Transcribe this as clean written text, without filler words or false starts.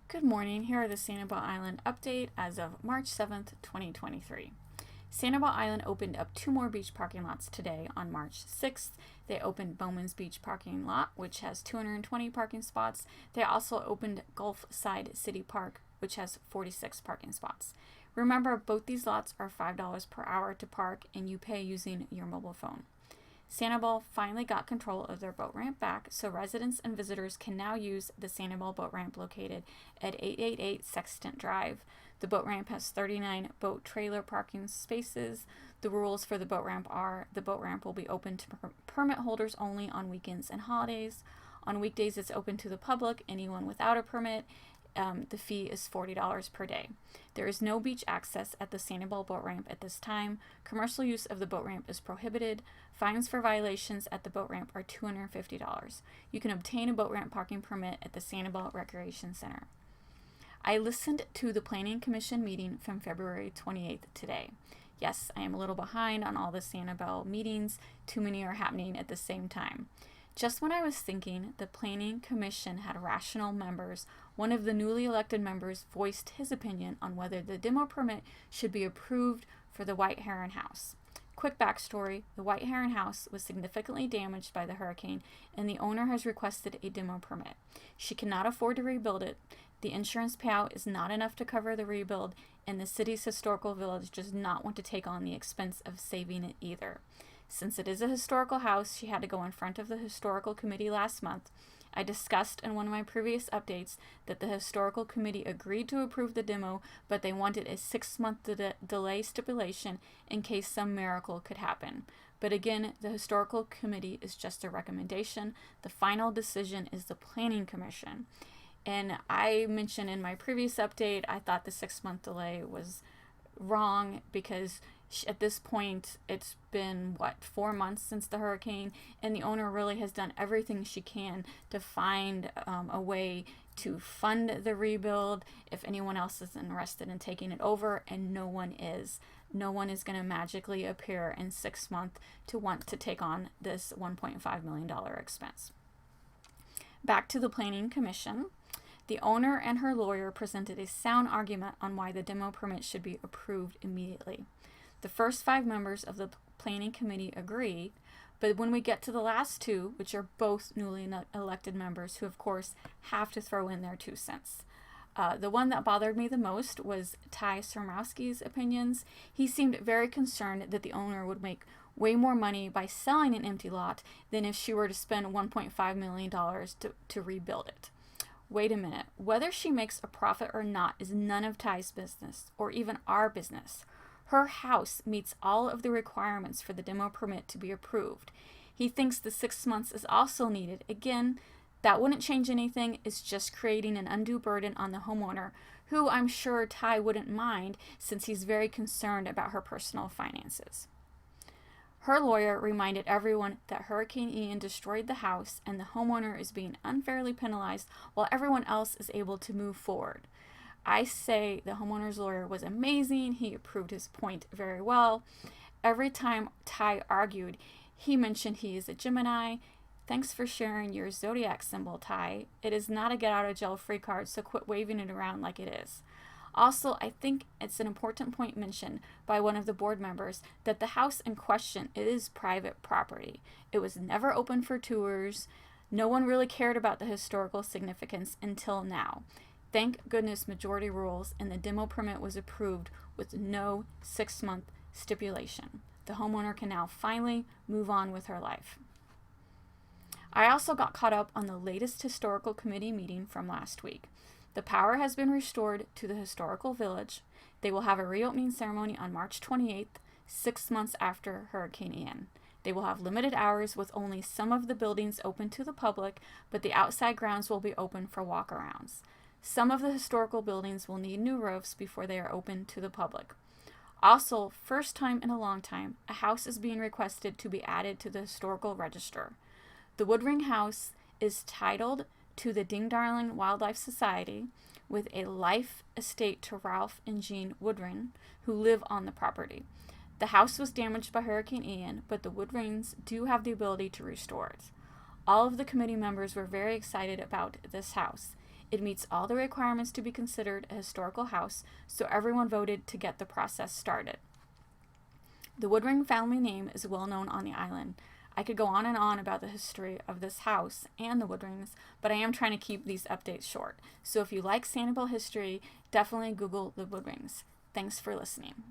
Good morning, here are the Sanibel Island update as of March 7th, 2023. Sanibel Island opened up 2 more beach parking lots today on March 6th. They opened Bowmans Beach parking lot, which has 220 parking spots. They also opened Gulfside City Park, which has 46 parking spots. Remember, both these lots are $5 per hour to park, and you pay using your mobile phone. Sanibel finally got control of their boat ramp back, so residents and visitors can now use the Sanibel boat ramp located at 888 Sextant Drive. The boat ramp has 39 boat trailer parking spaces. The rules for the boat ramp are the boat ramp will be open to permit holders only on weekends and holidays. On weekdays, it's open to the public, anyone without a permit. The fee is $40 per day. There is no beach access at the Sanibel boat ramp at this time. Commercial use of the boat ramp is prohibited. Fines for violations at the boat ramp are $250. You can obtain a boat ramp parking permit at the Sanibel Recreation Center. I listened to the Planning Commission meeting from February 28th today. Yes, I am a little behind on all the Sanibel meetings. Too many are happening at the same time. Just when I was thinking the Planning Commission had rational members, one of the newly elected members voiced his opinion on whether the demo permit should be approved for the White Heron House. Quick backstory, the White Heron House was significantly damaged by the hurricane, and the owner has requested a demo permit. She cannot afford to rebuild it. The insurance payout is not enough to cover the rebuild, and the city's historical village does not want to take on the expense of saving it either. Since it is a historical house, she had to go in front of the historical committee last month. I discussed in one of my previous updates that the historical committee agreed to approve the demo, but they wanted a 6-month delay stipulation in case some miracle could happen. But again, the historical committee is just a recommendation. The final decision is the Planning Commission. And I mentioned in my previous update, I thought the 6-month delay was wrong because at this point it's been 4 months since the hurricane, and the owner really has done everything she can to find a way to fund the rebuild if anyone else is interested in taking it over, and no one is going to magically appear in 6 months to want to take on this $1.5 million expense. Back to the Planning Commission. The owner and her lawyer presented a sound argument on why the demo permit should be approved immediately. The first 5 members of the planning committee agree, but when we get to the last 2, which are both newly elected members who of course have to throw in their 2 cents. The one that bothered me the most was Ty Sromowski's opinions. He seemed very concerned that the owner would make way more money by selling an empty lot than if she were to spend $1.5 million to rebuild it. Wait a minute, whether she makes a profit or not is none of Ty's business, or even our business. Her house meets all of the requirements for the demo permit to be approved. He thinks the 6 months is also needed. Again, that wouldn't change anything. It's just creating an undue burden on the homeowner, who I'm sure Ty wouldn't mind since he's very concerned about her personal finances. Her lawyer reminded everyone that Hurricane Ian destroyed the house and the homeowner is being unfairly penalized while everyone else is able to move forward. I say the homeowner's lawyer was amazing. He approved his point very well. Every time Ty argued, he mentioned he is a Gemini. Thanks for sharing your zodiac symbol, Ty. It is not a get out of jail free card, so quit waving it around like it is. Also, I think it's an important point mentioned by one of the board members that the house in question is private property. It was never open for tours. No one really cared about the historical significance until now. Thank goodness majority rules and the demo permit was approved with no 6-month stipulation. The homeowner can now finally move on with her life. I also got caught up on the latest historical committee meeting from last week. The power has been restored to the historical village. They will have a reopening ceremony on March 28th, 6 months after Hurricane Ian. They will have limited hours with only some of the buildings open to the public, but the outside grounds will be open for walkarounds. Some of the historical buildings will need new roofs before they are open to the public. Also, first time in a long time, a house is being requested to be added to the historical register. The Woodring House is titled to the Ding Darling Wildlife Society with a life estate to Ralph and Jean Woodring, who live on the property. The house was damaged by Hurricane Ian, but the Woodrings do have the ability to restore it. All of the committee members were very excited about this house. It meets all the requirements to be considered a historical house, so everyone voted to get the process started. The Woodring family name is well known on the island. I could go on and on about the history of this house and the Woodrings, but I am trying to keep these updates short. So if you like Sanibel history, definitely Google the Woodrings. Thanks for listening.